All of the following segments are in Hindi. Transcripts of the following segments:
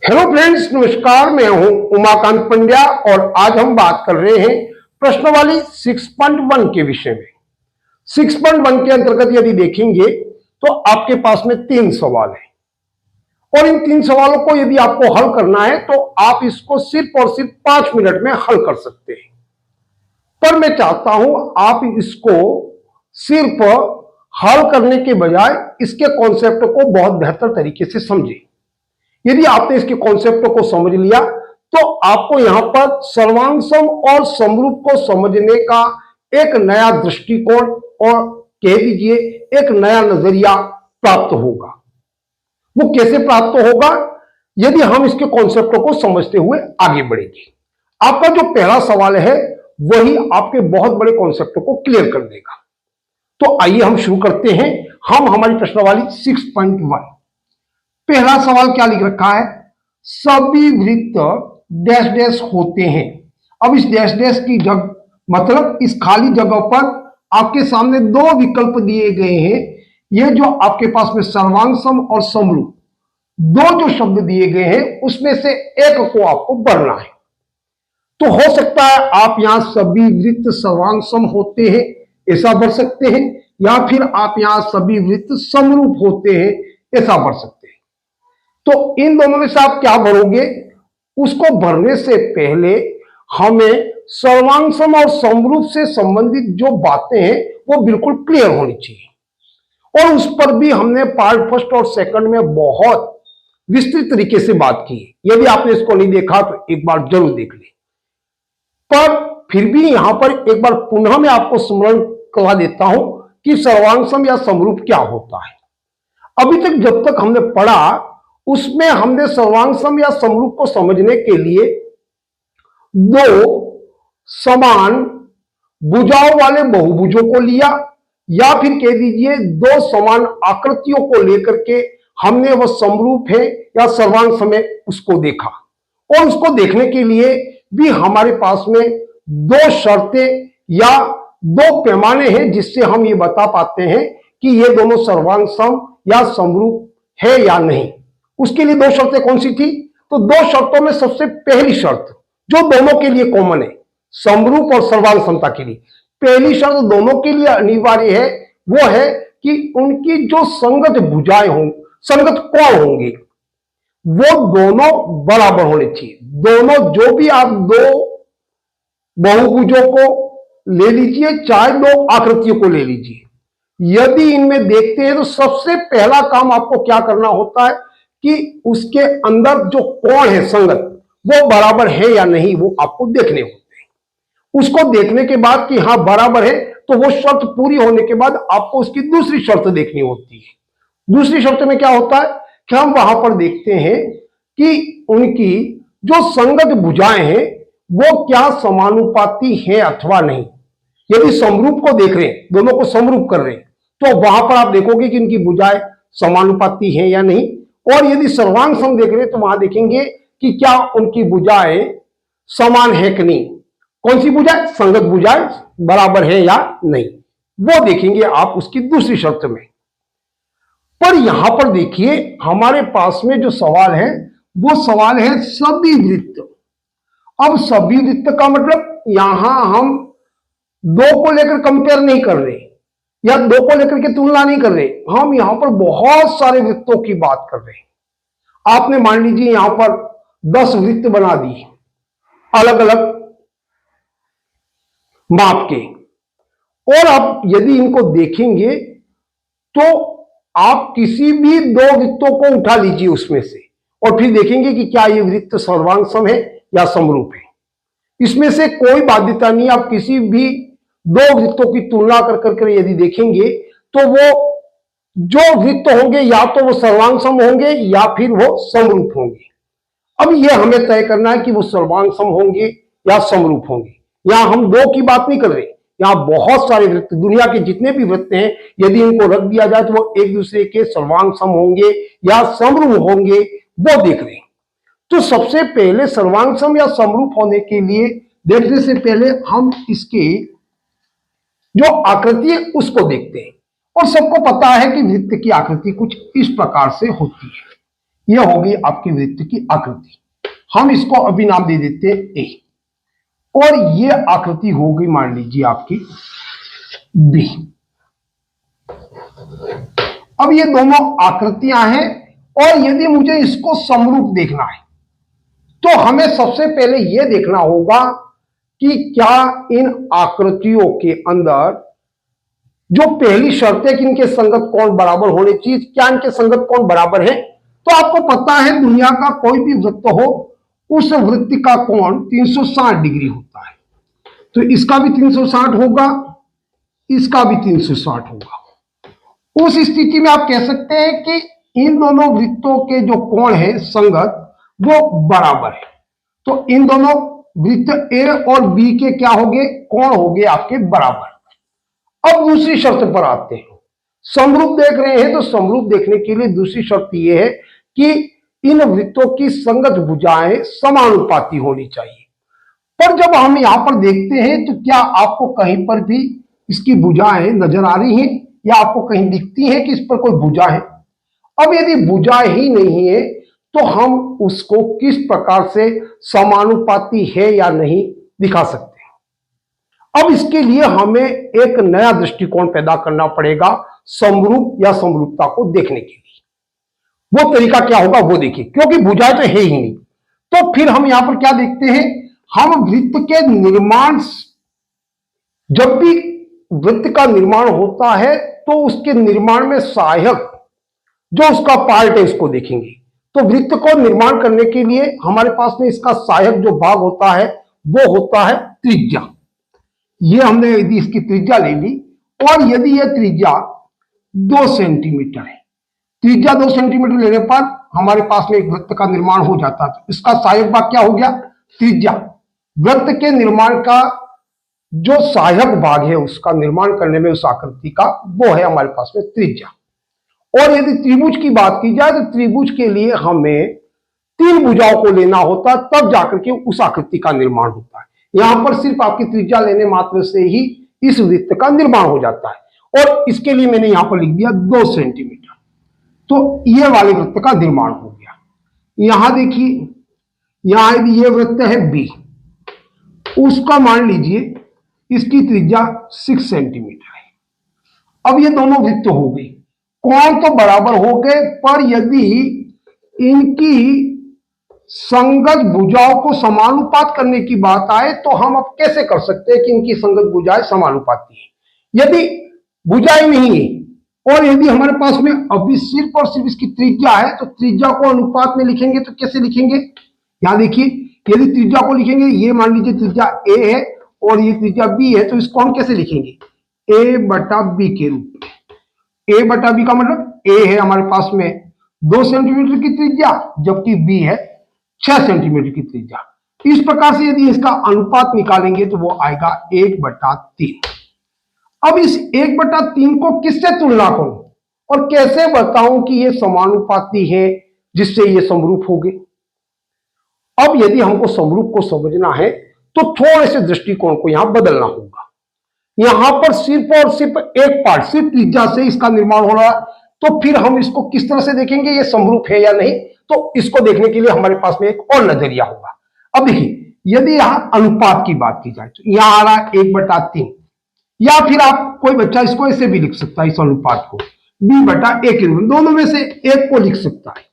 हेलो फ्रेंड्स, नमस्कार। मैं हूं उमाकांत पंड्या और आज हम बात कर रहे हैं प्रश्नावली 6.1 के विषय में। 6.1 के अंतर्गत यदि देखेंगे तो आपके पास में 3 सवाल हैं और इन 3 सवालों को यदि आपको हल करना है तो आप इसको सिर्फ और सिर्फ 5 मिनट में हल कर सकते हैं। पर मैं चाहता हूं आप इसको सिर्फ हल करने के बजाय इसके कॉन्सेप्ट को बहुत बेहतर तरीके से समझें। यदि आपने इसके कॉन्सेप्ट को समझ लिया तो आपको यहां पर सर्वांग और समरूप को समझने का एक नया दृष्टिकोण और कह दीजिए एक नया नजरिया प्राप्त होगा। वो कैसे प्राप्त होगा? यदि हम इसके कॉन्सेप्ट को समझते हुए आगे बढ़ेंगे। आपका जो पहला सवाल है वही आपके बहुत बड़े कॉन्सेप्ट को क्लियर कर देगा। तो आइए हम शुरू करते हैं। हम हमारी प्रश्नावली 6.1, पहला सवाल क्या लिख रखा है? सभी वृत्त डैश डैश होते हैं। अब इस डैश डैश की जगह मतलब इस खाली जगह पर आपके सामने 2 विकल्प दिए गए हैं। ये जो आपके पास में सर्वांग सम और समरूप 2 जो शब्द दिए गए हैं उसमें से एक को आपको भरना है। तो हो सकता है आप यहां सभी वृत्त सर्वांग सम होते हैं ऐसा भर सकते हैं, या फिर आप यहां सभी वृत्त समरूप होते हैं ऐसा भर सकते हैं। तो इन दोनों में से आप क्या भरोगे? उसको भरने से पहले हमें सर्वांग सम और समरूप से संबंधित जो बातें हैं वो बिल्कुल क्लियर होनी चाहिए। और उस पर भी हमने पार्ट फर्स्ट और सेकंड में बहुत विस्तृत तरीके से बात की है। यदि आपने इसको नहीं देखा तो एक बार जरूर देख ले। पर फिर भी यहां पर एक बार पुनः मैं आपको स्मरण करा देता हूं कि सर्वांग सम या समरूप क्या होता है। अभी तक जब तक हमने पढ़ा उसमें हमने सर्वांग सम या समरूप को समझने के लिए 2 समान भुजाओं वाले बहुभुजों को लिया, या फिर कह दीजिए 2 समान आकृतियों को लेकर के हमने वह समरूप है या सर्वांग सम है उसको देखा। और उसको देखने के लिए भी हमारे पास में 2 शर्तें या 2 पैमाने हैं जिससे हम ये बता पाते हैं कि ये दोनों सर्वांग सम या समरूप है या नहीं। उसके लिए 2 शर्तें कौन सी थी? तो 2 शर्तों में सबसे पहली शर्त जो दोनों के लिए कॉमन है, समरूप और सर्वांग समता के लिए पहली शर्त दोनों के लिए अनिवार्य है, वो है कि उनकी जो संगत भुजाएं हों, संगत कोण होंगे वो दोनों बराबर होने चाहिए। दोनों जो भी आप 2 बहुभुजों को ले लीजिए चाहे 2 आकृतियों को ले लीजिए, यदि इनमें देखते हैं तो सबसे पहला काम आपको क्या करना होता है कि उसके अंदर जो कोण है संगत वो बराबर है या नहीं वो आपको देखने होते हैं। उसको देखने के बाद कि हाँ बराबर है तो वो शर्त पूरी होने के बाद आपको उसकी दूसरी शर्त देखनी होती है। दूसरी शर्त में क्या होता है कि हम वहां पर देखते हैं कि उनकी जो संगत भुजाएं हैं वो क्या समानुपाती है अथवा नहीं। यदि समरूप को देख रहे हैं, दोनों को समरूप कर रहे हैं, तो वहां पर आप देखोगे कि उनकी भुजाएं समानुपाती है या नहीं। और यदि सर्वांग सम देख रहे हैं तो वहां देखेंगे कि क्या उनकी भुजाएं समान है कि नहीं। कौन सी भुजाएं? संगत भुजाएं बराबर है या नहीं, वो देखेंगे आप उसकी दूसरी शर्त में। पर यहां पर देखिए हमारे पास में जो सवाल है वो सवाल है सभी वृत्त। अब सभी वृत्त का मतलब यहां हम 2 को लेकर कंपेयर नहीं कर रहे या 2 को लेकर के तुलना नहीं कर रहे, हम यहां पर बहुत सारे वृत्तों की बात कर रहे हैं। आपने मान लीजिए यहां पर 10 वृत्त बना दिए अलग अलग माप के, और आप यदि इनको देखेंगे तो आप किसी भी 2 वृत्तों को उठा लीजिए उसमें से और फिर देखेंगे कि क्या ये वृत्त सर्वांग सम है या समरूप है। इसमें से कोई बाध्यता नहीं। आप किसी भी 2 वृत्तों की तुलना कर यदि देखेंगे तो वो जो वृत्त होंगे या तो वो सर्वांग सम होंगे या फिर वो समरूप होंगे। अब ये हमें तय करना है कि वो सर्वांग सम होंगे या समरूप होंगे। यहां हम 2 की बात नहीं कर रहे, यहां बहुत सारे वृत्त, दुनिया के जितने भी वृत्त हैं यदि इनको रख दिया जाए तो वो एक दूसरे के सर्वांग सम होंगे या समरूप होंगे वो देख रहे हैं। तो सबसे पहले सर्वांग सम या समरूप होने के लिए देखने से पहले हम इसके जो आकृति है उसको देखते हैं। और सबको पता है कि वृत्त की आकृति कुछ इस प्रकार से होती है। यह होगी आपकी वृत्त की आकृति। हम इसको अभी नाम दे देते हैं ए, और यह आकृति होगी मान लीजिए आपकी बी। अब ये दोनों आकृतियां हैं, और यदि मुझे इसको समरूप देखना है तो हमें सबसे पहले यह देखना होगा कि क्या इन आकृतियों के अंदर जो पहली शर्त है कि इनके संगत कोण बराबर होने चाहिए, क्या इनके संगत कोण बराबर है? तो आपको पता है दुनिया का कोई भी वृत्त हो, उस वृत्त का कोण 360 डिग्री होता है। तो इसका भी 360 होगा, इसका भी 360 होगा। उस स्थिति में आप कह सकते हैं कि इन दोनों वृत्तों के जो कोण है संगत वो बराबर है। तो इन दोनों वृत्त ए और बी के क्या होंगे? कोण होंगे आपके बराबर। अब दूसरी शर्त पर आते हैं। समरूप देख रहे हैं तो समरूप देखने के लिए दूसरी शर्त यह है कि इन वृत्तों की संगत भुजाएं समानुपाती होनी चाहिए। पर जब हम यहां पर देखते हैं तो क्या आपको कहीं पर भी इसकी भुजाएं नजर आ रही हैं, या आपको कहीं दिखती है कि इस पर कोई भुजा है? अब यदि भुजा ही नहीं है तो हम उसको किस प्रकार से समानुपाती है या नहीं दिखा सकते हैं? अब इसके लिए हमें एक नया दृष्टिकोण पैदा करना पड़ेगा समरूप या समरूपता को देखने के लिए। वो तरीका क्या होगा वो देखिए, क्योंकि भुजा तो है ही नहीं। तो फिर हम यहां पर क्या देखते हैं? हम वृत्त के निर्माण, जब भी वृत्त का निर्माण होता है तो उसके निर्माण में सहायक जो उसका पार्ट है उसको देखेंगे। तो वृत्त को निर्माण करने के लिए हमारे पास में इसका सहायक जो भाग होता है वो होता है त्रिज्या। ये हमने यदि इसकी त्रिज्या ले ली, और यदि यह त्रिज्या 2 सेंटीमीटर है, त्रिज्या 2 सेंटीमीटर लेने पर हमारे पास में एक वृत्त का निर्माण हो जाता है। तो इसका सहायक भाग क्या हो गया? त्रिज्या। वृत्त के निर्माण का जो सहायक भाग है उसका निर्माण करने में उस आकृति का, वो है हमारे पास में त्रिज्या। और यदि त्रिभुज की बात की जाए तो त्रिभुज के लिए हमें 3 भुजाओं को लेना होता है, तब जाकर के उस आकृति का निर्माण होता है। यहां पर सिर्फ आपकी त्रिज्या लेने मात्र से ही इस वृत्त का निर्माण हो जाता है, और इसके लिए मैंने यहां पर लिख दिया 2 सेंटीमीटर। तो यह वाले वृत्त का निर्माण हो गया। यहां देखिए, यहां यदि यह वृत्त है बी, उसका मान लीजिए इसकी त्रिज्या 6 सेंटीमीटर है। अब ये दोनों वृत्त हो गए, कोण तो बराबर हो गए, पर यदि इनकी संगत भुजाओं को समानुपात करने की बात आए तो हम अब कैसे कर सकते हैं कि इनकी संगत भुजाएं समानुपाती है? यदि भुजाएं नहीं है और यदि हमारे पास में अभी सिर्फ और सिर्फ इसकी त्रिज्या है, तो त्रिज्या को अनुपात में लिखेंगे तो कैसे लिखेंगे? यहां देखिए, यदि त्रिज्या को लिखेंगे, ये मान लीजिए त्रिज्या ए है और ये त्रिज्या बी है, तो इसको हम कैसे लिखेंगे? ए बटा बी के रूप में। ए बटा बी का मतलब ए है हमारे पास में 2 सेंटीमीटर की त्रिज्या, जबकि बी है 6 सेंटीमीटर की त्रिज्या। इस प्रकार से यदि इसका अनुपात निकालेंगे तो वो आएगा 1/3। अब इस 1/3 को किससे तुलना करूं और कैसे बताऊं कि ये समानुपाती है जिससे ये समरूप हो गए? अब यदि हमको समरूप को समझना है तो थोड़े से दृष्टिकोण को यहां बदलना होगा। यहां पर सिर्फ और सिर्फ एक पार्ट, सिर्फ त्रिज्या से इसका निर्माण हो रहा है, तो फिर हम इसको किस तरह से देखेंगे ये समरूप है या नहीं? तो इसको देखने के लिए हमारे पास में एक और नजरिया होगा। अब देखिए, यदि यहां अनुपात की बात की जाए तो यहां आ रहा है 1/3, या फिर आप कोई बच्चा इसको ऐसे भी लिख सकता है, इस अनुपात को b/a के रूप में, दोनों में से एक को लिख सकता है।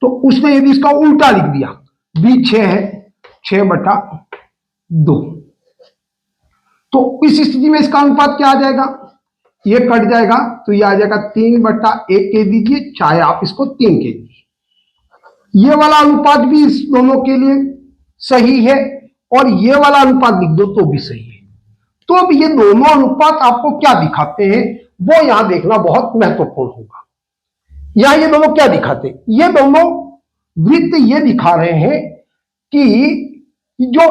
तो उसने यदि इसका उल्टा लिख दिया, b 6 है, 6/2, तो इस स्थिति में इसका अनुपात क्या आ जाएगा? ये कट जाएगा तो ये आ जाएगा 3/1 कह दीजिए, चाहे आप इसको 3 कह दीजिए। ये वाला अनुपात भी इस दोनों के लिए सही है, और ये वाला अनुपात लिख दो तो भी सही है। तो अब ये दोनों अनुपात आपको क्या दिखाते हैं वो यहां देखना बहुत महत्वपूर्ण होगा। यहां ये दोनों क्या दिखाते हैं? ये दोनों वृत्त ये दिखा रहे हैं कि जो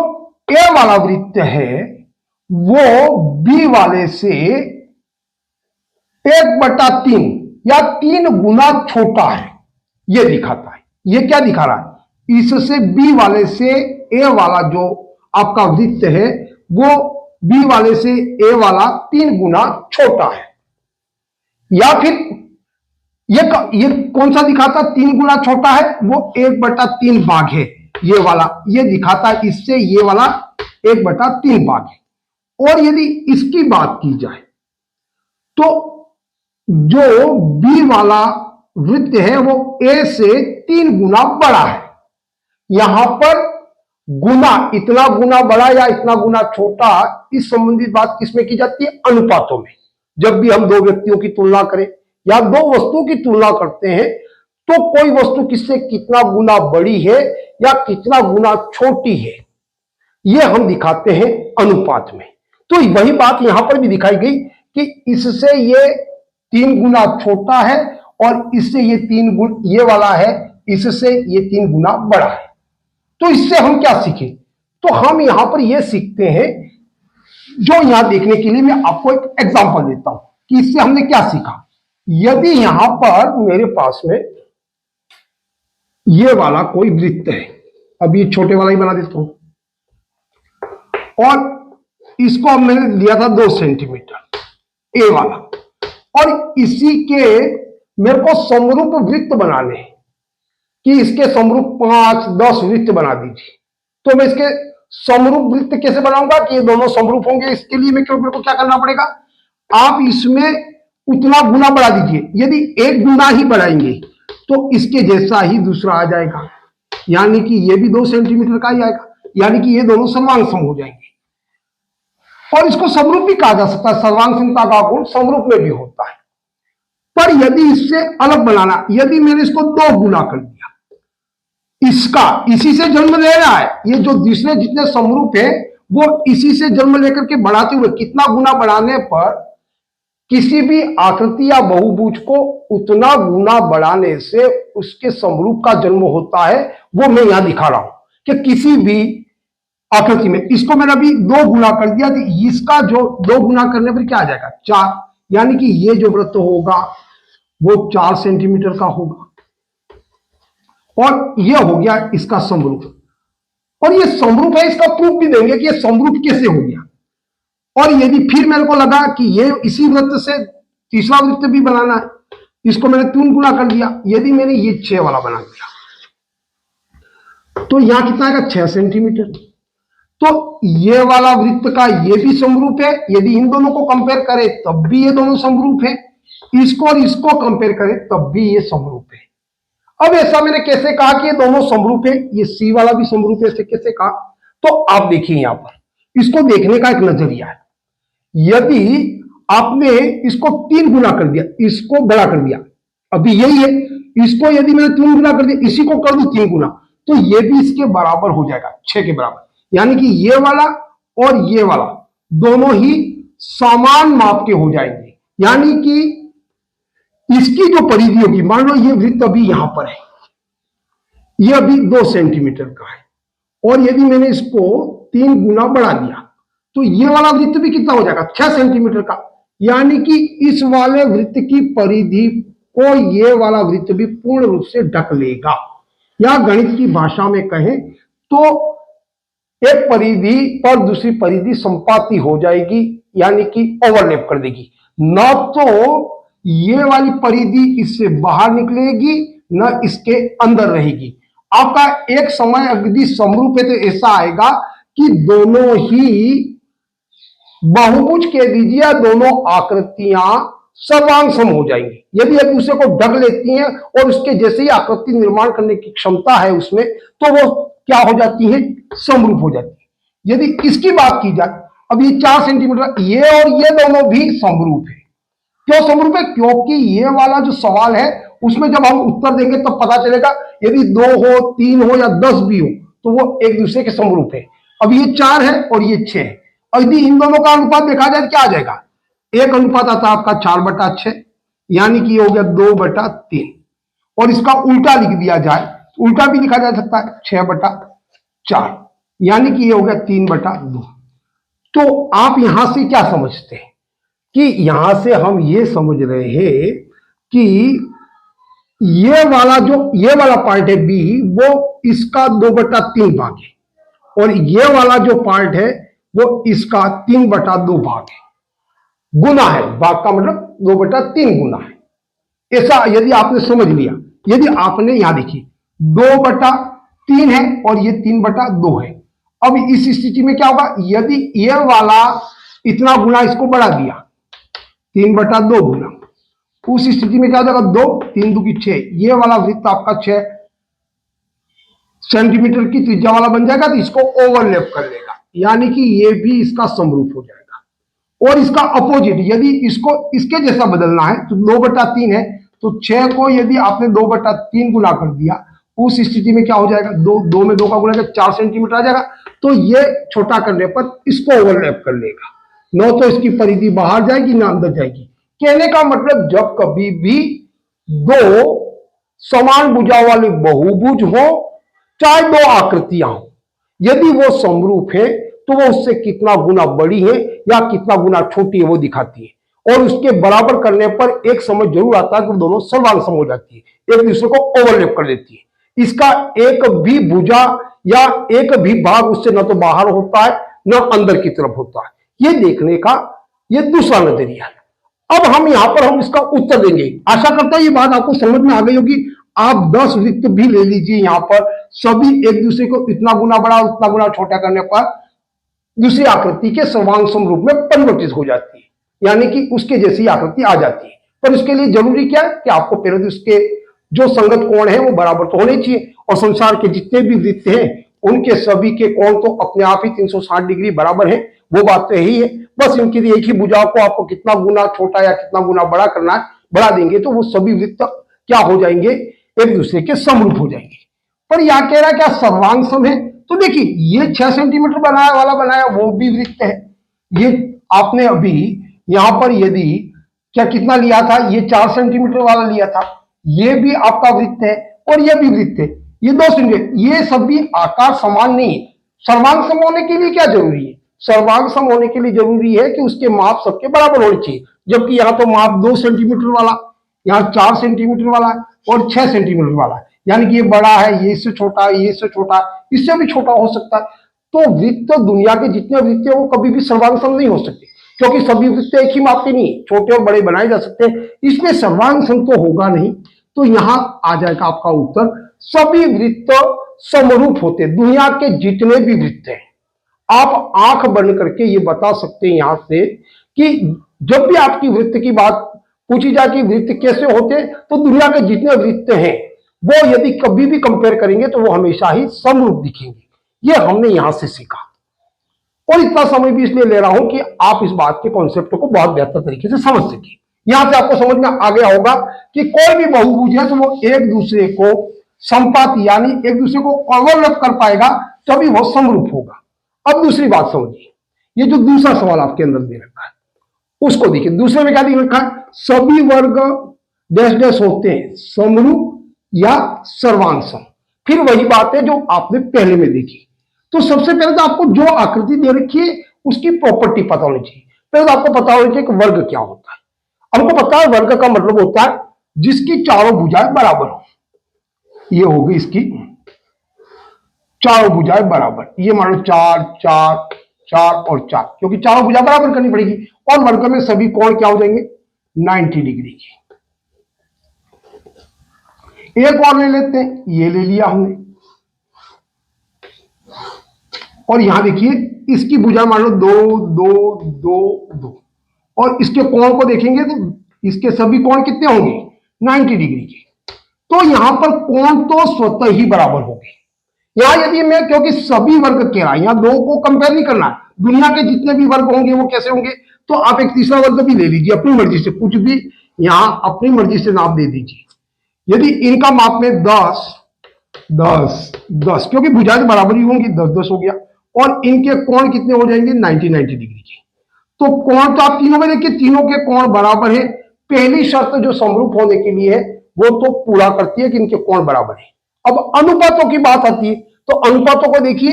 ए वाला वृत्त है वो बी वाले से 1/3 या 3 गुना छोटा है, यह दिखाता है। यह क्या दिखा रहा है? इससे बी वाले से ए वाला जो आपका वृत्त है वो बी वाले से ए वाला 3 गुना छोटा है। या फिर ये कौन सा दिखाता 3 गुना छोटा है, वो 1/3 भाग है, ये वाला ये दिखाता है, इससे ये वाला 1/3 भाग है। और यदि इसकी बात की जाए तो जो बी वाला वृत्त है वो ए से 3 गुना बड़ा है। यहां पर गुना, इतना गुना बड़ा या इतना गुना छोटा, इस संबंधित बात किसमें की जाती है? अनुपातों में। जब भी हम दो व्यक्तियों की तुलना करें या दो वस्तुओं की तुलना करते हैं तो कोई वस्तु किससे कितना गुना बड़ी है या कितना गुना छोटी है, यह हम दिखाते हैं अनुपात में। तो वही बात यहां पर भी दिखाई गई कि इससे ये 3 गुना छोटा है और इससे ये ये वाला है, इससे ये 3 गुना बड़ा है। तो इससे हम क्या सीखे? तो हम यहां पर यह सीखते हैं, जो यहां देखने के लिए मैं आपको एक एग्जांपल देता हूं कि इससे हमने क्या सीखा। यदि यहां पर मेरे पास में ये वाला कोई वृत्त है, अब ये छोटे वाला ही बना देता हूं, और इसको अब मैंने लिया था 2 सेंटीमीटर ए वाला, और इसी के मेरे को समरूप वृत्त बनाने हैं कि इसके समरूप 5-10 वृत्त बना दीजिए। तो मैं इसके समरूप वृत्त कैसे बनाऊंगा कि ये दोनों समरूप होंगे? इसके लिए मेरे को क्या करना पड़ेगा? आप इसमें उतना गुना बढ़ा दीजिए। यदि 1 गुना ही बढ़ाएंगे तो इसके जैसा ही दूसरा आ जाएगा, यानी कि ये भी 2 सेंटीमीटर का ही आएगा, यानी कि ये दोनों सर्वांग सम हो जाएंगे। और इसको समरूप भी कहा जा सकता है, सर्वांग समता का गुण समरूप में भी होता है। पर यदि इससे अलग बनाना, यदि मैंने इसको 2 गुना कर दिया, इसका इसी से जन्म ले रहा है, ये जो दूसरे जितने समरूप है वो इसी से जन्म लेकर के बढ़ाते हुए, कितना गुना बढ़ाने पर किसी भी आकृति या बहुभुज को उतना गुना बढ़ाने से उसके समरूप का जन्म होता है, वो मैं यहां दिखा रहा हूं कि किसी भी आकृति में इसको मैंने अभी 2 गुना कर दिया, तो इसका जो 2 गुना करने पर क्या आ जाएगा? 4, यानी कि ये जो वृत्त होगा वो 4 सेंटीमीटर का होगा, और ये हो गया इसका समरूप। और ये समरूप है, इसका प्रूफ भी देंगे कि ये समरूप कैसे हो गया। और यदि फिर मेरे को लगा कि ये इसी वृत्त से तीसरा वृत्त भी बनाना है, इसको मैंने 3 गुना कर दिया, यदि मैंने ये 6 वाला बना दिया तो यहां कितना आएगा? 6 सेंटीमीटर। तो ये वाला वृत्त का ये भी समरूप है, यदि इन दोनों को कंपेयर करें तब भी ये दोनों समरूप है, इसको और इसको कंपेयर करें तब भी ये समरूप है। अब ऐसा मैंने कैसे कहा कि ये दोनों समरूप है? ये सी वाला भी समरूप है, ऐसे कैसे कहा? तो आप देखिए यहां पर इसको देखने का एक नजरिया है। यदि आपने इसको 3 गुना कर दिया, इसको बड़ा कर दिया, अभी यही है, इसको यदि मैंने 3 गुना कर दिया, इसी को कर दू 3 गुना, तो ये भी इसके बराबर हो जाएगा, 6 के बराबर। यानी कि ये वाला और ये वाला दोनों ही समान माप के हो जाएंगे, यानी कि इसकी जो परिधि होगी, मान लो ये वृत्त अभी यहां पर है, ये अभी 2 सेंटीमीटर का है, और यदि मैंने इसको 3 गुना बढ़ा दिया तो ये वाला वृत्त भी कितना हो जाएगा? 6 सेंटीमीटर का, यानी कि इस वाले वृत्त की परिधि को ये वाला वृत्त भी पूर्ण रूप से ढक लेगा, या गणित की भाषा में कहें तो एक परिधि पर दूसरी परिधि संपाती हो जाएगी, यानी कि ओवरलैप कर देगी। न तो ये वाली परिधि इससे बाहर निकलेगी, न इसके अंदर रहेगी। आपका एक समय अवधि समरूप है तो ऐसा आएगा कि दोनों ही बहुभुज के दीजिए, दोनों आकृतियां सर्वांग सम हो जाएंगी। यदि एक दूसरे को ढक लेती हैं और उसके जैसे ही आकृति निर्माण करने की क्षमता है उसमें, तो वो क्या हो जाती है? समरूप हो जाती है। यदि इसकी बात की जाए, अब ये 4 सेंटीमीटर, ये और ये दोनों भी समरूप है। क्यों समरूप है? क्योंकि ये वाला जो सवाल है उसमें जब हम उत्तर देंगे तब पता चलेगा, यदि 2 हो, 3 हो या 10 भी हो तो वो एक दूसरे के समरूप है। अब ये 4 है और ये 6 है, और यदि इन दोनों का अनुपात देखा जाए क्या आ जाएगा? एक अनुपात आता है आपका 4/6, यानी कि ये हो गया 2/3। और इसका उल्टा लिख दिया जाए, उल्टा भी लिखा जा सकता है 6/4, यानी कि ये हो गया 3/2। तो आप यहां से क्या समझते हैं कि यहां से हम ये समझ रहे हैं कि ये वाला पार्ट है बी, वो इसका 2/3 भाग है, और ये वाला जो पार्ट है वो इसका 3/2 भाग है। गुना है, भाग का मतलब 2/3 गुना है। ऐसा यदि आपने समझ लिया, यदि आपने यहां देखिए 2/3 है और ये 3/2 है। अब इस स्थिति में क्या होगा, यदि ये वाला इतना गुना इसको बढ़ा दिया 3/2 गुना, उस स्थिति में क्या हो जाएगा, 2 3 2 की 6, ये वाला वृत्त आपका 6 सेंटीमीटर की त्रिज्या वाला बन जाएगा। तो इसको ओवरलैप कर लेगा, यानी कि ये भी इसका समरूप हो जाएगा। और इसका अपोजिट, यदि इसको इसके जैसा बदलना है तो 2/3 है, तो 6 को यदि आपने 2/3 गुना कर दिया, उस स्थिति में क्या हो जाएगा, 2 में 2 का गुना 4 सेंटीमीटर आ जाएगा। तो ये छोटा करने पर इसको ओवरलैप कर लेगा, न तो इसकी परिधि बाहर जाएगी ना अंदर जाएगी। कहने का मतलब जब कभी भी दो समान भुजा वाले बहुभुज हो, चाहे दो आकृतियां हो, यदि वो समरूप है तो वो उससे कितना गुना बड़ी है या कितना गुना छोटी है वो दिखाती है। और उसके बराबर करने पर एक समझ जरूर आता है कि वो दोनों सर्वांग सम हो जाती है, एक दूसरे को ओवरलैप कर देती है। इसका एक भी भुजा या एक भी भाग उससे न तो बाहर होता है न अंदर की तरफ होता है। ये देखने का ये दूसरा नजरिया है। अब हम यहां पर हम इसका उत्तर देंगे। आशा करता हूं ये बात आपको समझ में आ गई होगी। आप 10 वृत्त भी ले लीजिए, यहां पर सभी एक दूसरे को इतना गुना बड़ा और उतना गुना छोटा करने पर दूसरी आकृति के सर्वांग सम रूप में परिवर्तित हो जाती है, यानी कि उसके जैसी आकृति आ जाती है। पर इसके लिए जरूरी क्या है कि आपको पहले तो उसके जो संगत कोण है वो बराबर तो होने चाहिए। और संसार के जितने भी वृत्त हैं उनके सभी के कोण तो अपने आप ही 360 डिग्री बराबर है। वो बात तो यही है, बस इनकी एक ही भुजाओं को आपको कितना गुना छोटा या कितना गुना बड़ा करना है, बढ़ा देंगे तो वो सभी वृत्त क्या हो जाएंगे, एक दूसरे के समरूप हो जाएंगे। पर यह कह रहा है क्या सर्वांग सम है, तो देखिए ये 6 सेंटीमीटर बनाया वो भी वृत्त है। ये आपने अभी यहां पर यदि क्या कितना लिया था, ये 4 सेंटीमीटर वाला लिया था, ये भी आपका वृत्त है और ये भी वृत्त है, ये 2 सेंटीमीटर। ये सभी आकार समान नहीं है। सर्वांग सम होने के लिए क्या जरूरी है, सर्वांग सम होने के लिए जरूरी है कि उसके माप सबके बराबर होने चाहिए। जबकि यहां तो माप 2 सेंटीमीटर वाला, यहाँ 4 सेंटीमीटर वाला और 6 सेंटीमीटर वाला, यानी कि ये बड़ा है, ये इससे छोटा है, ये इससे छोटा, इससे भी छोटा हो सकता है। तो वृत्त, दुनिया के जितने वृत्त है वो कभी भी सर्वांग सम नहीं हो सकते, क्योंकि सभी वृत्त एक ही माप के नहीं, छोटे और बड़े बनाए जा सकते हैं, इसमें सर्वांग सम तो होगा नहीं। तो यहां आ जाएगा आपका उत्तर, सभी वृत्त समरूप होते, दुनिया के जितने भी वृत्त हैं। आप आंख बंद करके ये बता सकते हैं यहां से कि जब भी आपकी वृत्त की बात पूछी जाए कि वृत्त कैसे होते, तो दुनिया के जितने वृत्त हैं वो यदि कभी भी कंपेयर करेंगे तो वो हमेशा ही समरूप दिखेंगे। ये हमने यहां से सीखा। और इतना समय भी इसलिए ले रहा हूं कि आप इस बात के कॉन्सेप्ट को बहुत बेहतर तरीके से समझ सके। यहां से आपको समझ में आ गया होगा कि कोई भी बहुभुज है तो वो एक दूसरे को संपाती यानी एक दूसरे को ओवरलैप कर पाएगा, तभी वो समरूप होगा। अब दूसरी बात समझिए, ये जो दूसरा सवाल आपके अंदर दे रखा है उसको देखिए। दूसरे में क्या दे रखा है, सभी वर्ग डैश डैश होते हैं समरूप या सर्वांग सम। फिर वही बात है जो आपने पहले में देखी। तो सबसे पहले तो आपको जो आकृति दे रखी है उसकी प्रॉपर्टी पता होनी चाहिए। पहले तो आपको पता होना चाहिए कि वर्ग क्या होता है। हमको पता है वर्ग का मतलब होता है जिसकी चारों भुजाएं बराबर हो। ये होगी इसकी चारों भुजाएं बराबर, ये मान लो 4 4 4 और 4, क्योंकि चारों भुजा बराबर करनी पड़ेगी। और वर्ग में सभी कोण क्या हो जाएंगे, 90 डिग्री की। एक और ले लेते हैं, ये ले लिया हमने। और यहां देखिए इसकी भुजा मान लो 2 2 2 2, और इसके कोण को देखेंगे तो इसके सभी कोण कितने होंगे, 90 डिग्री के। तो यहां पर कोण तो स्वतः ही बराबर होंगे। यहां यदि मैं, क्योंकि सभी वर्ग कह रहा है, यहां दो को कंपेयर नहीं करना, दुनिया के जितने भी वर्ग होंगे वो कैसे होंगे। तो आप एक तीसरा वर्ग भी ले लीजिए अपनी मर्जी से, कुछ भी यहां अपनी मर्जी से नाप दे दीजिए। यदि इनका माप में 10 10 10, क्योंकि भुजाएं बराबर ही होंगी, 10 10 हो गया। और इनके कोण कितने हो जाएंगे, 90 90 डिग्री के। तो कोण तो आप तीनों में देखिए, तीनों के कोण बराबर है। पहली शर्त जो समरूप होने के लिए है वो तो पूरा करती है कि इनके कोण बराबर है। अब अनुपातों की बात आती है, तो अनुपातों को देखिए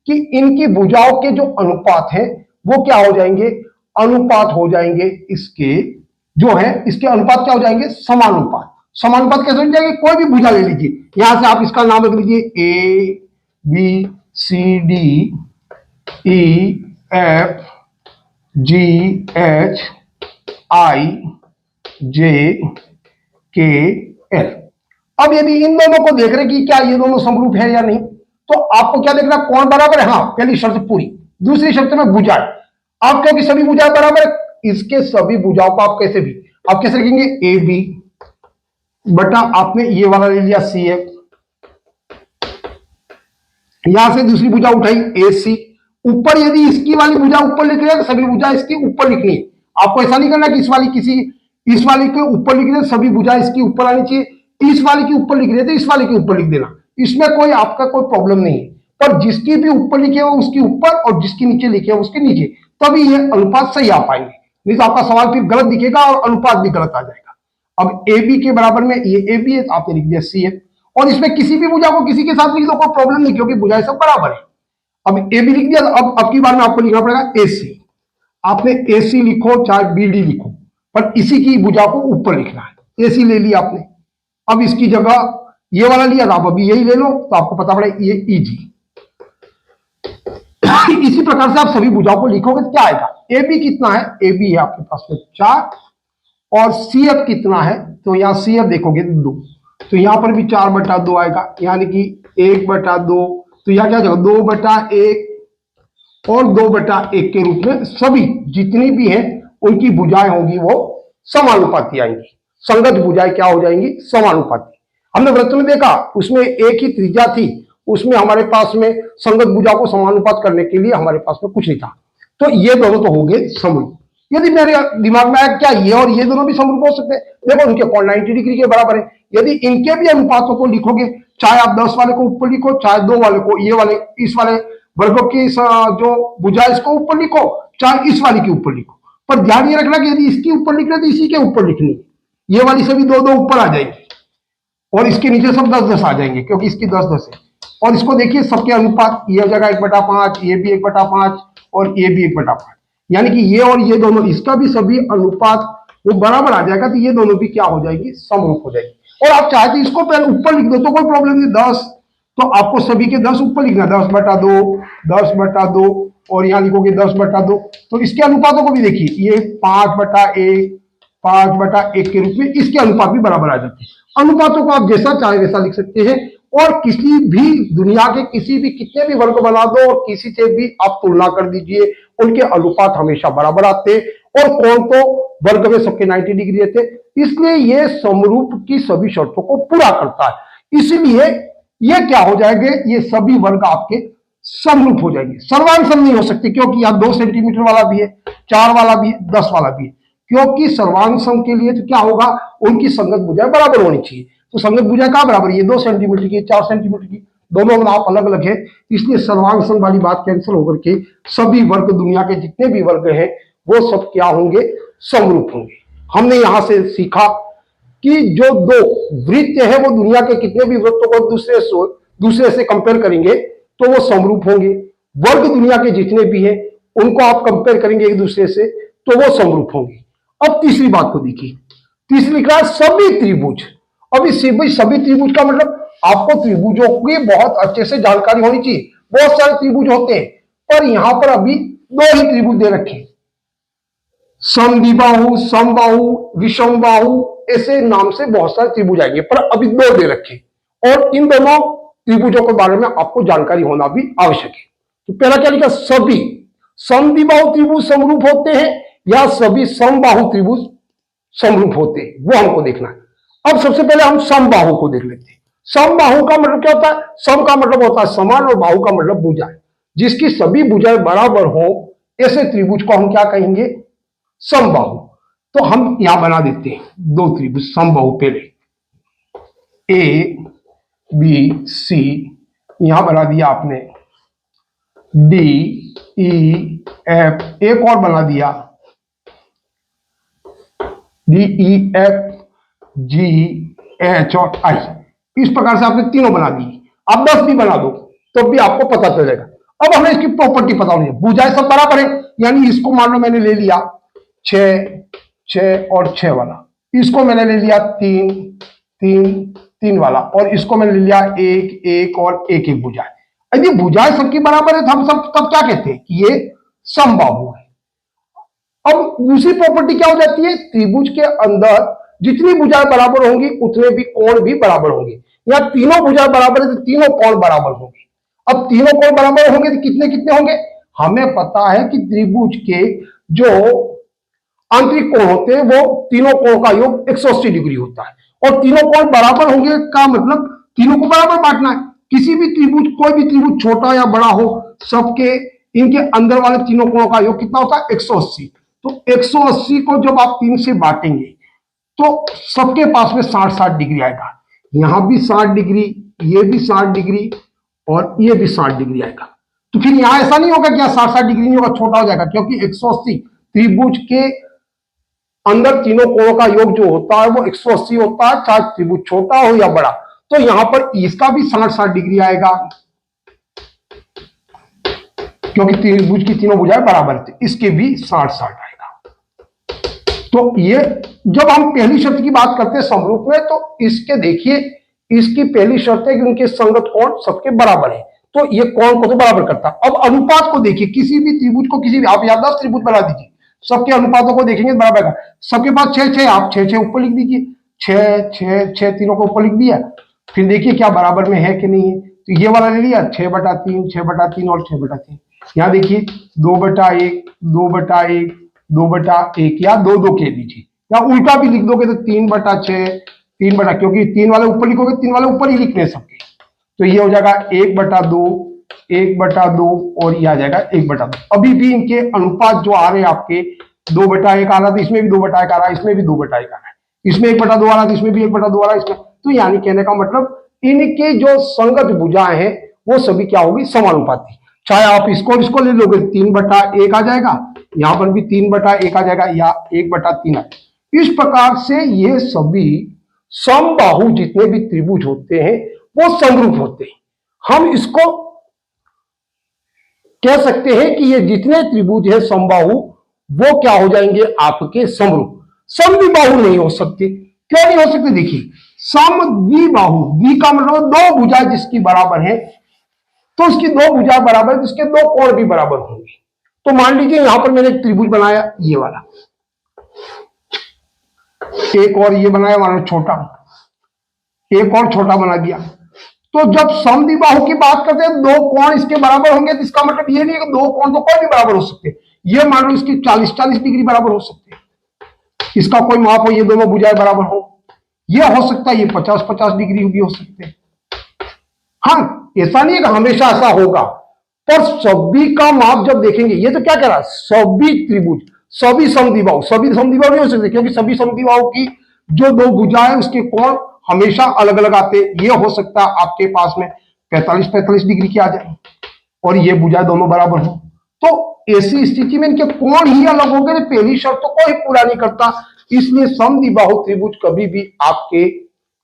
कि इनकी भुजाओं के जो अनुपात है वो क्या हो जाएंगे, अनुपात हो जाएंगे इसके जो है, इसके अनुपात क्या हो जाएंगे, समानुपात। समानुपात कैसे हो जाएंगे, कोई भी भुजा ले लीजिए, यहां से आप इसका नाम रख लीजिए A B C D E F G H I J K L. अब यदि इन दोनों को देख रहे कि क्या ये दोनों समरूप है या नहीं, तो आपको क्या देखना, कौन बराबर है। हाँ, पहली शर्त पूरी। दूसरी शर्त में भुजाएं, आप क्योंकि सभी भुजाएं बराबर है, इसके सभी भुजाओं को आप कैसे लिखेंगे, ए बी बटा आपने ये वाला ले लिया सी एफ, यहां से दूसरी भुजा उठाई ए सी, ऊपर यदि इसकी वाली भुजा ऊपर लिख रहे हैं तो सभी भुजा इसकी ऊपर लिखनी है। आपको ऐसा नहीं करना कि इस वाली के ऊपर लिख रहे सभी भुजा इसकी ऊपर आनी चाहिए, इस वाली के ऊपर लिख रहे थे इस वाली के ऊपर लिख देना, इसमें कोई आपका कोई प्रॉब्लम नहीं है। पर जिसकी भी ऊपर लिखे हो उसकी ऊपर और जिसकी नीचे लिखे हो उसके नीचे, तभी ये अनुपात सही आ पाएंगे। नहीं तो आपका सवाल फिर गलत दिखेगा और अनुपात भी गलत आ जाएगा। अब ए बी के बराबर में ये ए बी है, आपने लिख दिया सी है, और इसमें किसी भी भुजा को किसी के साथ लिख दो, कोई प्रॉब्लम नहीं, क्योंकि भुजाएं सब बराबर है। अब ए बी लिख दिया, अब की बार में आपको लिखना पड़ेगा ए सी। आपने ए सी लिखो चाहे बी डी लिखो, पर इसी की भुजा को ऊपर लिखना है। ए सी ले लिया आपने, अब इसकी जगह ये वाला लिया था, आप अभी यही ले लो, तो आपको पता पड़ेगा ये ई जी। इसी प्रकार से आप सभी भुजाओं को लिखोगे तो क्या आएगा, ए बी कितना है, ए बी है आपके पास में 4, और सी एफ कितना है, तो यहां सी एफ देखोगे 2, तो यहां पर भी 4/2 आएगा, यानी कि 1/2, तो यहां क्या जाएगा 2/1 और 2/1 के रूप में सभी जितनी भी हैं उनकी भुजाएं होंगी वो समानुपाती आएंगी। संगत भुजाएं क्या हो जाएंगी, समानुपाती। हमने वृत्त में देखा उसमें एक ही त्रिज्या थी, उसमें हमारे पास में संगत भुजा को समानुपात करने के लिए हमारे पास में कुछ नहीं था, तो ये दोनों तो हो गए समरूप। यदि मेरे दिमाग में आया क्या ये और ये दोनों भी समरूप हो सकते हैं, देखो उनके कोण 90 डिग्री के बराबर है। यदि इनके भी अनुपातों को लिखोगे, चाहे आप 10 वाले को ऊपर लिखो चाहे 2 वाले को, ये वाले इस वाले वर्गों की जो भुजा इसको ऊपर लिखो चाहे इस वाली के ऊपर लिखो, पर ध्यान ये रखना कि यदि इसके ऊपर लिख रहे तो इसी के ऊपर लिखनी, ये वाली सभी 2-2 ऊपर आ जाएगी और इसके नीचे सब 10-10 आ जाएंगे, क्योंकि इसकी 10-10 है। और इसको देखिए सबके अनुपात, ये हो जाएगा 1/5, ये भी 1/5 और ये भी 1/5, यानी कि ये और ये दोनों, इसका भी सभी अनुपात वो बराबर आ जाएगा, तो ये दोनों भी क्या हो जाएगी, समरूप हो जाएगी। और आप चाहे तो इसको पहले ऊपर लिख दो तो कोई प्रॉब्लम नहीं, 10 तो आपको सभी के 10 ऊपर लिखना, 10/2, 10/2 और यहां लिखोगे 10/2, तो इसके अनुपातों को भी देखिए, ये 5/1, 5/1 के रूप में इसके अनुपात भी बराबर आ जाते हैं। अनुपातों को आप जैसा चाहे वैसा लिख सकते हैं, और किसी भी दुनिया के किसी भी कितने भी वर्ग बना दो और किसी से भी आप तुलना कर दीजिए, उनके अनुपात हमेशा बराबर आते, और कोण तो वर्ग में सबके 90 डिग्री रहते, इसलिए ये समरूप की सभी शर्तों को पूरा करता है। इसलिए ये क्या हो जाएंगे, ये सभी वर्ग आपके समरूप हो जाएंगे। सर्वांग सम नहीं हो सकते, क्योंकि यहां 2 सेंटीमीटर वाला भी है, 4 वाला भी है, 10 वाला भी है, क्योंकि सर्वांग सम के लिए तो क्या होगा, उनकी संगत भुजाएं बराबर होनी चाहिए। तो संगत भुजा कहां बराबर, ये 2 सेंटीमीटर की, 4 सेंटीमीटर की, दोनों नाप अलग अलग है, इसलिए सर्वांग सम वाली बात कैंसिल होकर के सभी वर्ग, दुनिया के जितने भी वर्ग हैं वो सब क्या होंगे, समरूप होंगे। हमने यहां से सीखा कि जो 2 वृत्त है वो दुनिया के कितने भी वृत्तों को दूसरे से कंपेयर करेंगे तो वो समरूप होंगे। वर्ग दुनिया के जितने भी हैं उनको आप कंपेयर करेंगे एक दूसरे से तो वो समरूप होंगे। अब तीसरी बात को देखिए, तीसरी क्लास सभी त्रिभुज। अब इस सभी त्रिभुज का मतलब आपको त्रिभुजों की बहुत अच्छे से जानकारी होनी चाहिए। बहुत सारे त्रिभुज होते हैं, पर यहां पर अभी 2 ही त्रिभुज दे रखे, समद्विबाहु, समबाहु, विषमबाहु, ऐसे नाम से बहुत सारे त्रिभुज आएंगे, पर अभी 2 दे रखे, और इन दोनों त्रिभुजों के बारे में आपको जानकारी होना भी आवश्यक है। तो पहला क्या लिखा, सभी समद्विबाहु त्रिभुज समरूप होते हैं या सभी समबाहु त्रिभुज समरूप होते हैं, वो हमको देखना है। अब सबसे पहले हम समबाहु को देख लेते हैं। समबाहु का मतलब क्या होता है, सम का मतलब होता है समान और बाहु का मतलब भुजाएं, जिसकी सभी भुजाएं बराबर हो ऐसे त्रिभुज को हम क्या कहेंगे, समबाहु। तो हम यहां बना देते हैं 2 त्रिभुज समबाहु। पहले ए बी सी यहां बना दिया आपने, डी ई एफ एक और बना दिया, D E F G H और आई। इस प्रकार से आपने तीनों बना दी। आप 10 भी बना दो तो भी आपको पता चल जाएगा। अब हमें इसकी प्रॉपर्टी पता होनी है, भुजाएं सब बराबर है, यानी इसको मान लो मैंने ले लिया 6 और 6 वाला, इसको मैंने ले लिया 3 वाला, और इसको मैंने ले लिया 1 और 1 भुजाएं। यदि भुजाएं सबकी बराबर है तो हम सब तब क्या कहते हैं कि ये समबाहु है। अब दूसरी प्रॉपर्टी क्या हो जाती है, त्रिभुज के अंदर जितनी भुजाएं बराबर होंगी उतने भी कोण भी बराबर होंगे। यहाँ तीनों भुजाएं बराबर है तो तीनों कोण बराबर होंगे। अब तीनों कोण बराबर होंगे तो कितने कितने होंगे? हमें पता है कि त्रिभुज के जो आंतरिक कोण होते हैं वो तीनों कोण का योग 180 डिग्री होता है, और तीनों कोण बराबर होंगे का मतलब तीनों को बराबर बांटना है। किसी भी त्रिभुज, कोई भी त्रिभुज छोटा या बड़ा हो, सबके इनके अंदर वाले तीनों कोणों का योग कितना होता है? 180। तो 180 को जब आप 3 से बांटेंगे तो सबके पास में 60-60 डिग्री आएगा। यहां भी 60 डिग्री, ये भी 60 डिग्री और ये भी 60 डिग्री आएगा। तो फिर यहां ऐसा नहीं होगा कि 60-60 डिग्री नहीं होगा, छोटा हो जाएगा, क्योंकि 180 त्रिभुज के अंदर तीनों कोणों का योग जो होता है वो 180 होता है, चाहे त्रिभुज छोटा हो या बड़ा। तो यहां पर इसका भी 60-60 डिग्री आएगा, क्योंकि त्रिभुज की तीनों भुजाएं बराबर थी। इसके भी 60-60 आएगा। तो ये जब हम पहली शर्त की बात करते हैं समरूप में, तो इसके देखिए, इसकी पहली शर्त है कि उनके संगत कोण सबके बराबर है, तो ये कोण को तो बराबर करता। अब अनुपात को देखिए, किसी भी त्रिभुज को, किसी भी, आप याददाश्त त्रिभुज बना दीजिए, सबके अनुपातों को देखेंगे बराबर का। सबके पास 6-6, आप 6-6 ऊपर लिख दीजिए, 6-6-6 तीनों को ऊपर लिख दिया। फिर देखिए क्या बराबर में है कि नहीं है। तो ये वाला ले लिया 6/3, 6/3 और 6/3। यहां देखिए 2/1, 2/1, 2/1 या 2-2 कह दीजिए, या उल्टा भी लिख दोगे तो 3/6, 3 क्योंकि 3 वाले ऊपर लिखोगे, 3 वाले ऊपर ही लिखने सबके, तो ये हो जाएगा 1/2, 1/2 और ये आ जाएगा 1/2। अभी भी इनके अनुपात जो आ रहे हैं आपके 2/1 आ रहा था, इसमें भी 2/1 आ रहा है, इसमें भी 2/1 आ रहा है, इसमें 1/2 आ रहा था, इसमें भी 1/2 आ रहा है इसमें। तो यानी कहने का मतलब इनके जो संगत भुजाएं हैं वो सभी क्या होगी? समानुपाती। चाहे आप इसको ले लोगे 3/1 आ जाएगा, यहां पर भी 3/1 आ जाएगा, या 1/3 इस प्रकार से ये सभी समबाहु जितने भी त्रिभुज होते हैं वो समरूप होते हैं। हम इसको कह सकते हैं कि ये जितने त्रिभुज है समबाहु वो क्या हो जाएंगे? आपके समरूप। समद्विबाहु नहीं हो सकते। क्यों नहीं हो सकते? देखिए, समद्विबाहु, द्वि का मतलब दो भुजाएं जिसकी बराबर है, तो उसकी दो भुजाएं बराबर, जिसके दो कोण भी बराबर होंगे। तो मान लीजिए यहां पर मैंने एक त्रिभुज बनाया, ये वाला, एक और ये बनाया मान छोटा, एक और छोटा बना दिया। तो जब समद्विबाहु की बात करते हैं, दो कोण इसके बराबर होंगे, तो इसका मतलब ये नहीं है कि दो कोण तो कोई भी बराबर हो सकते। ये मान लो इसकी 40-40 डिग्री बराबर हो सकते, इसका कोई माप हो, ये दोनों भुजाएं बराबर हो, ये हो सकता है, ये 50-50 डिग्री भी हो सकते हैं। हाँ, ऐसा नहीं है कि हमेशा ऐसा होगा, पर सभी का माप जब देखेंगे, ये तो क्या कह रहा है? सभी त्रिभुज, सभी समद्विबाहु, सभी समद्विबाहु नहीं हो सकते, क्योंकि सभी समद्विबाहु की जो दो भुजाएं उसके कोण हमेशा अलग अलग आते। ये हो सकता है आपके पास में 45-45 डिग्री की आ जाए और ये भुजाएं दोनों बराबर हो। तो ऐसी स्थिति में इनके कोण ही अलग होंगे, तो पहली शर्त तो कोई पूरा नहीं करता। इसलिए समद्विबाहु त्रिभुज कभी भी आपके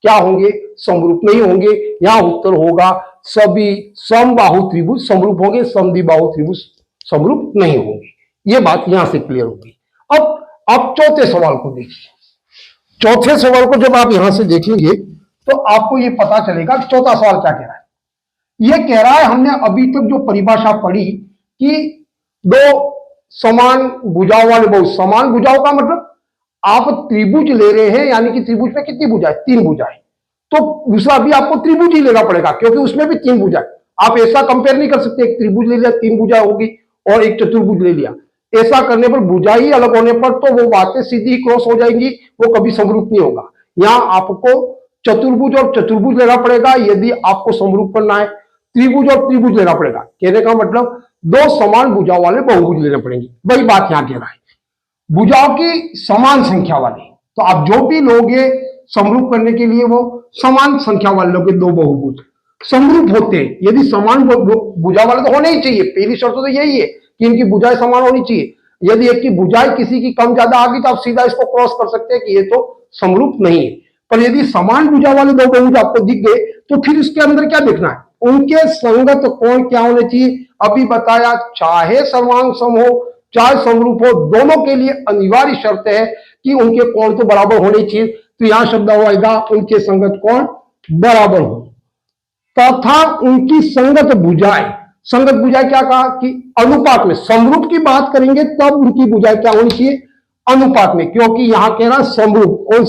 क्या होंगे? समरूप नहीं होंगे। यहां उत्तर होगा सभी समबाहु त्रिभुज समरूप होंगे, समद्विबाहु त्रिभुज समरूप नहीं होंगे। यह बात यहां से क्लियर होगी। अब चौथे सवाल को देखिए। चौथे सवाल को जब आप यहां से देखेंगे तो आपको यह पता चलेगा कि चौथा सवाल क्या कह रहा है। यह कह रहा है, हमने अभी तक जो परिभाषा पढ़ी कि दो समान भुजाओं वाले बहु, समान भुजाओं का मतलब आप त्रिभुज ले रहे हैं, यानी कि त्रिभुज में कितनी भुजाएं? 3 भुजाएं। तो दूसरा भी आपको त्रिभुज ही लेना पड़ेगा, क्योंकि उसमें भी 3 भुजाएं। आप ऐसा कंपेयर नहीं कर सकते, एक त्रिभुज ले लिया 3 भुजाएं होगी और एक चतुर्भुज ले लिया। ऐसा करने पर, भुजा ही अलग होने पर तो वो बातें सीधी क्रॉस हो जाएंगी, वो कभी समरूप नहीं होगा। यहां आपको चतुर्भुज और चतुर्भुज लेना पड़ेगा यदि आपको समरूप करना है, त्रिभुज और त्रिभुज लेना पड़ेगा। कहने का मतलब दो समान भुजाओं वाले बहुभुज लेने पड़ेंगे। वही बात यहां कह रहा है, भुजाओं की समान संख्या वाले। तो आप जो भी लोगे समरूप करने के लिए, वो समान संख्या वाले लोग, दो बहुभुज समरूप होते हैं। यदि समान भुजा वाले तो होने ही चाहिए, पहली शर्त तो यही है कि इनकी भुजाएं समान होनी चाहिए। यदि एक की भुजाएं किसी की कम ज्यादा आ गई तो आप सीधा इसको क्रॉस कर सकते हैं कि ये तो समरूप नहीं है। पर यदि समान भुजा वाले दो बहुभुज आपको दिख गए तो फिर इसके अंदर क्या देखना है? उनके संगत कोण क्या होने चाहिए? अभी बताया, चाहे सर्वांग सम हो चाहे समरूप हो, दोनों के लिए अनिवार्य शर्त है कि उनके कोण तो बराबर होने चाहिए। तो यहां शब्द होगा उनके संगत कोण बराबर हो तथा उनकी संगत भुजाएं। संगत भुजाएं क्या कहा कि अनुपात में, समरूप की बात करेंगे तब उनकी भुजाएं क्या होनी चाहिए? अनुपात में, क्योंकि यहां कह रहा समरूप। कौन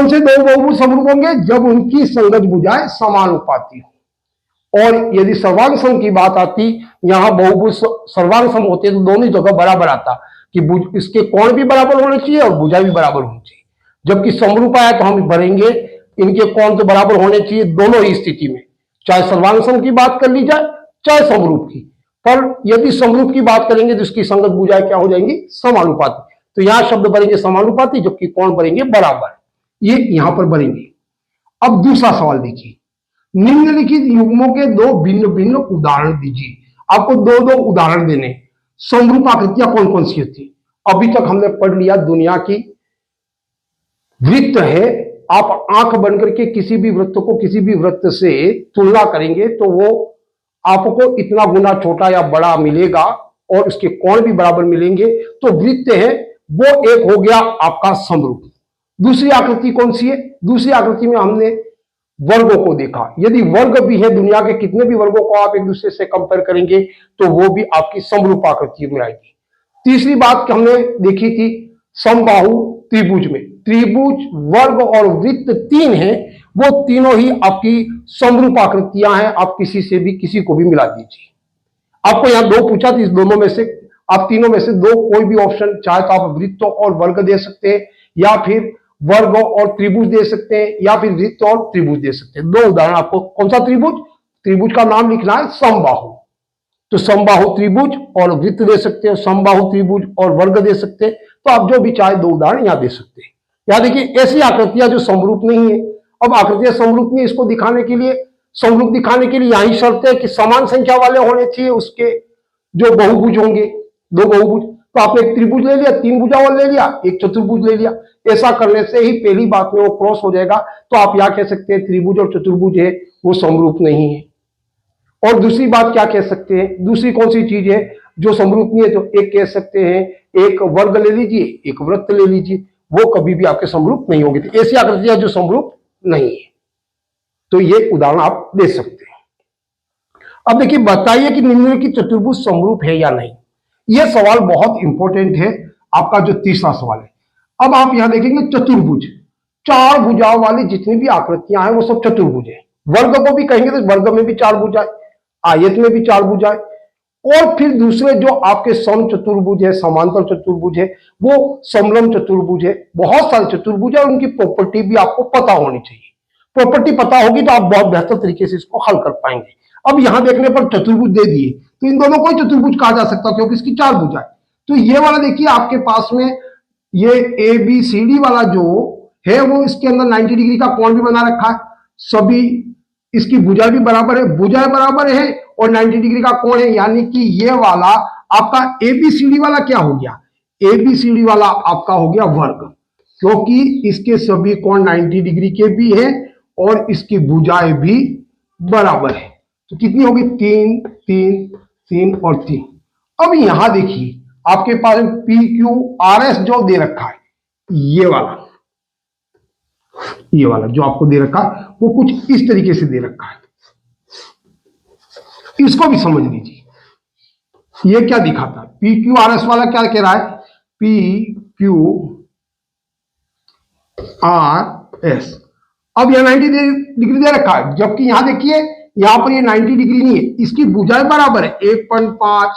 से दो बहुभुज समरूप होंगे? जब उनकी संगत भुजाएं समानुपाती हो। और यदि सर्वांग सम की बात आती, यहां बहुभुज सर्वांग सम होते तो दोनों जगह बराबर आता कि इसके कोण भी बराबर होने चाहिए और भुजा भी बराबर होनी चाहिए। जबकि समरूप आया तो हम भरेंगे इनके कोण तो बराबर होने चाहिए दोनों ही स्थिति में, चाहे सर्वांग सम की बात कर ली जाए चाहे समरूप की। पर यदि समरूप की बात करेंगे तो इसकी संगत भुजाएं क्या हो जाएंगी? समानुपाती। तो यहां शब्द बनेंगे समानुपाती, जबकि कोण बनेंगे बराबर। ये यहां पर बनेंगे। अब दूसरा सवाल देखिए, निम्नलिखित युग्मों के दो भिन्न भिन्न उदाहरण दीजिए। आपको दो दो उदाहरण देने। समरूप आकृतियां कौन कौन सी होती? अभी तक हमने पढ़ लिया दुनिया की वृत्त है, आप आंख बंद करके किसी भी वृत्त को किसी भी वृत्त से तुलना करेंगे तो वो आपको इतना गुना छोटा या बड़ा मिलेगा और उसके कोण भी बराबर मिलेंगे। तो वृत्त है वो एक हो गया आपका समरूप। दूसरी आकृति कौन सी है? दूसरी आकृति में हमने वर्गों को देखा। यदि वर्ग भी है, दुनिया के कितने भी वर्गों को आप एक दूसरे से कंपेयर करेंगे तो वो भी आपकी समरूप आकृति में आएगी। तीसरी बात हमने देखी थी समबाहु त्रिभुज में। त्रिभुज, वर्ग और वृत्त तीन है, वो तीनों ही आपकी समरूप आकृतियां हैं। आप किसी से भी किसी को भी मिला दीजिए। आपको यहां दो पूछा था, इस दोनों में से आप तीनों में से दो कोई भी ऑप्शन, चाहे तो आप वृत्त और वर्ग दे सकते हैं या फिर वर्ग और त्रिभुज दे सकते हैं या फिर वृत्त और त्रिभुज दे सकते हैं। दो उदाहरण आपको, कौन सा त्रिभुज? त्रिभुज का नाम लिखना है समबाहु। तो समबाहु त्रिभुज और वृत्त दे सकते हैं, समबाहु त्रिभुज और वर्ग दे सकते हैं। तो आप जो भी चाहे दो उदाहरण यहां दे सकते हैं। यहां देखिए ऐसी आकृतियां जो समरूप नहीं है। अब आकृतियां समरूप नहीं, इसको दिखाने के लिए, समरूप दिखाने के लिए यही शर्त है कि समान संख्या वाले होने चाहिए उसके जो बहुभुज होंगे, दो बहुभुज। तो आपने एक त्रिभुज ले लिया, तीन भुजा वाला ले लिया, एक चतुर्भुज ले लिया। ऐसा करने से ही पहली बात में वो क्रॉस हो जाएगा। तो आप यहां कह सकते हैं त्रिभुज और चतुर्भुज है वो समरूप नहीं है। और दूसरी बात क्या कह सकते हैं? दूसरी कौन सी चीज है जो समरूप नहीं है? तो एक कह सकते हैं, एक वर्ग ले लीजिए, एक वृत्त ले लीजिए, वो कभी भी आपके समरूप नहीं होंगे। तो ऐसी आकृतियां जो समरूप नहीं है, तो ये उदाहरण आप दे सकते हैं। अब देखिए, बताइए कि निम्नलिखित चतुर्भुज समरूप है या नहीं। यह सवाल बहुत इंपॉर्टेंट है, आपका जो तीसरा सवाल है। अब आप यहां देखेंगे चतुर्भुज, चार भुजाओं वाली जितनी भी आकृतियां हैं वो सब चतुर्भुज है। वर्ग को भी कहेंगे तो वर्ग में भी चार भुजाएं, आयत में भी चार भुजाएं, और फिर दूसरे जो आपके सम चतुर्भुज है, समांतर चतुर्भुज है, वो समलंब चतुर्भुज है। बहुत सारे चतुर्भुज है, उनकी प्रॉपर्टी भी आपको पता होनी चाहिए। प्रॉपर्टी पता होगी तो आप बहुत बेहतर तरीके से इसको हल कर पाएंगे। अब यहां देखने पर चतुर्भुज दे दिए तो इन दोनों को ही चतुर्भुज कहा जा सकता है क्योंकि इसकी चार भुजाएं। तो ये वाला देखिए आपके पास में ये ए बी सी डी वाला जो है वो इसके अंदर 90 डिग्री का कोण भी बना रखा है। सभी इसकी भुजाएं भी बराबर है, भुजाएं बराबर है और 90 डिग्री का कोण है। यानी कि ये वाला आपका एबीसीडी वाला क्या हो गया? एबीसीडी वाला आपका हो गया वर्ग, क्योंकि इसके सभी कोण 90 डिग्री के भी हैं और इसकी भुजाएं भी बराबर है। तो कितनी होगी? 3 3 3 और 3। अब यहां देखिए आपके पास पी क्यू आर एस जो दे रखा है, ये वाला जो आपको दे रखा है वो कुछ इस तरीके से दे रखा है। इसको भी समझ लीजिए। ये क्या दिखाता है? पी क्यू आर एस वाला क्या कह रहा है? P Q R S. अब यह 90 डिग्री दे रखा है, जबकि यहां देखिए यहां पर ये 90 डिग्री नहीं है। इसकी भुजाएं बराबर है, 1.5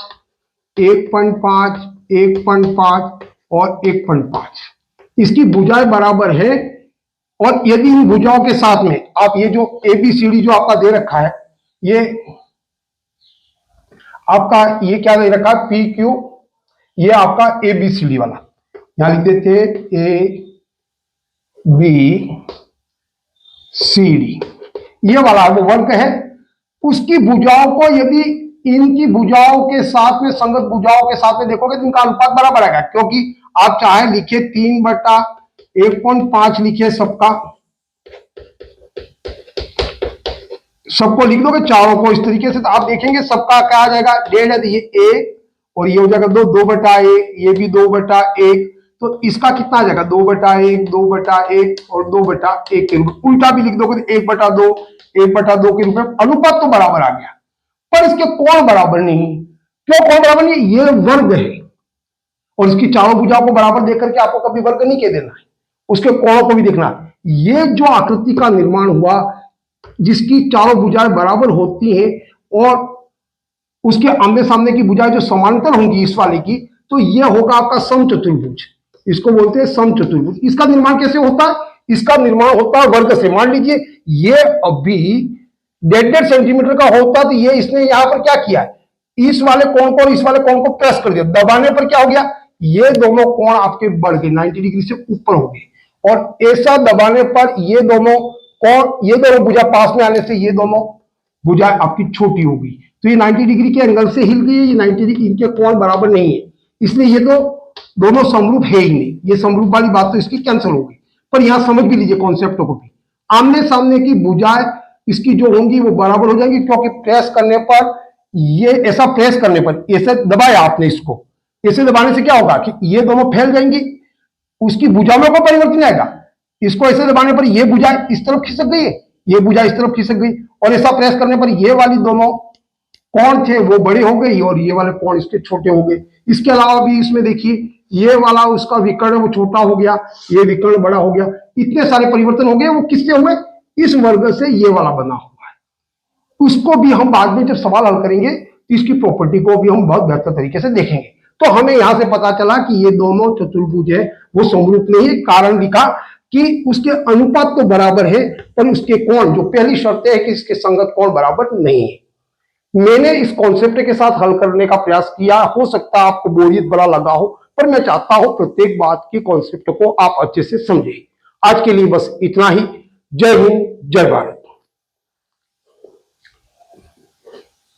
1.5 1.5 और 1.5। इसकी भुजाएं बराबर है। और यदि इन भुजाओं के साथ में आप ये जो एबीसीडी जो आपका दे रखा है, ये आपका ये क्या दे रखा है? पी क्यू, ये आपका एबीसीडी वाला, यहां लिख देते हैं ए बी सी डी, ये वाला वो वर्ग है। उसकी भुजाओं को यदि इनकी भुजाओं के साथ में, संगत भुजाओं के साथ में देखोगे तो इनका अनुपात बराबर आएगा, क्योंकि आप चाहे लिखे 3/1.5 लिखे सबको लिख दोगे चारों को इस तरीके से, तो आप देखेंगे सबका क्या आ जाएगा? 1.5 है तो ये ए और ये हो जाएगा 2/1, ये भी 2/1। तो इसका कितना आ जाएगा? 2/1 2/1 और 2/1 के रूप में। उल्टा भी लिख दोगे तो 1/2 1/2 के रूप में। अनुपात तो बराबर आ गया, पर इसके कोण बराबर नहीं। क्यों कोण बराबर नहीं? ये वर्ग है और इसकी चारों भुजाओं को बराबर देख करके आपको कभी वर्ग नहीं कह देना है, उसके कोणों को भी देखना है। ये जो आकृति का निर्माण हुआ जिसकी चारों भुजाएं बराबर होती हैं और उसके आमने सामने की भुजाएं जो समांतर होंगी इस वाले की, तो ये होगा आपका समचतुर्भुज। इसको बोलते हैं समचतुर्भुज। इसका निर्माण कैसे होता है? इसका निर्माण होता है वर्ग से। मान लीजिए ये अभी 1.5 सेंटीमीटर का होता तो ये इसने यहां पर क्या किया, इस वाले कोण को और इस वाले कोण को प्रेस कर दिया, दबाने पर क्या हो गया, ये दोनों कोण आपके बढ़ गए, 90 डिग्री से ऊपर हो गए। और ऐसा दबाने पर ये दोनों कोण, ये दोनों भुजा पास में आने से ये दोनों भुजा आपकी छोटी हो गई। तो ये 90 डिग्री के एंगल से हिल गई, ये 90 डिग्री, इनके कोण बराबर नहीं है, इसलिए ये तो दोनों समरूप है ही नहीं। ये समरूप वाली बात तो इसकी कैंसिल हो गई। पर यहां समझ भी लीजिए कॉन्सेप्ट को भी, आमने सामने की भुजाएं इसकी जो होंगी वो बराबर हो जाएंगी, क्योंकि प्रेस करने पर, ये ऐसा प्रेस करने पर, ऐसे दबाया आपने इसको, ऐसे दबाने से क्या होगा कि ये दोनों फैल जाएंगी, उसकी भुजाओं में कोई परिवर्तन आएगा। इसको ऐसे दबाने पर ये भुजा इस तरफ खिसक गई, ये भुजा इस तरफ खिसक गई, और ऐसा प्रेस करने पर ये वाली दोनों कोण थे वो बड़े हो गई और ये वाले कोण इसके छोटे हो गए। इसके अलावा भी इसमें देखिए ये वाला उसका विकर्ण वो छोटा हो गया, ये विकर्ण बड़ा हो गया, इतने सारे परिवर्तन हो गए। वो किससे हुए? इस वर्ग से ये वाला बना हुआ है। उसको भी हम बाद में जब सवाल हल करेंगे तो इसकी प्रॉपर्टी को भी हम बहुत बेहतर तरीके से देखेंगे। तो हमें यहां से पता चला कि ये दोनों चतुर्भुज है वो समरूप नहीं है। कारण लिखा कि उसके अनुपात तो बराबर है पर उसके कोण, जो पहली शर्त है कि इसके संगत कोण बराबर नहीं है। मैंने इस कॉन्सेप्ट के साथ हल करने का प्रयास किया, हो सकता है आपको बोरियत बड़ा लगा हो, पर मैं चाहता हूं प्रत्येक बात के कॉन्सेप्ट को आप अच्छे से समझें। आज के लिए बस इतना ही। जय हिंद, जय भारत।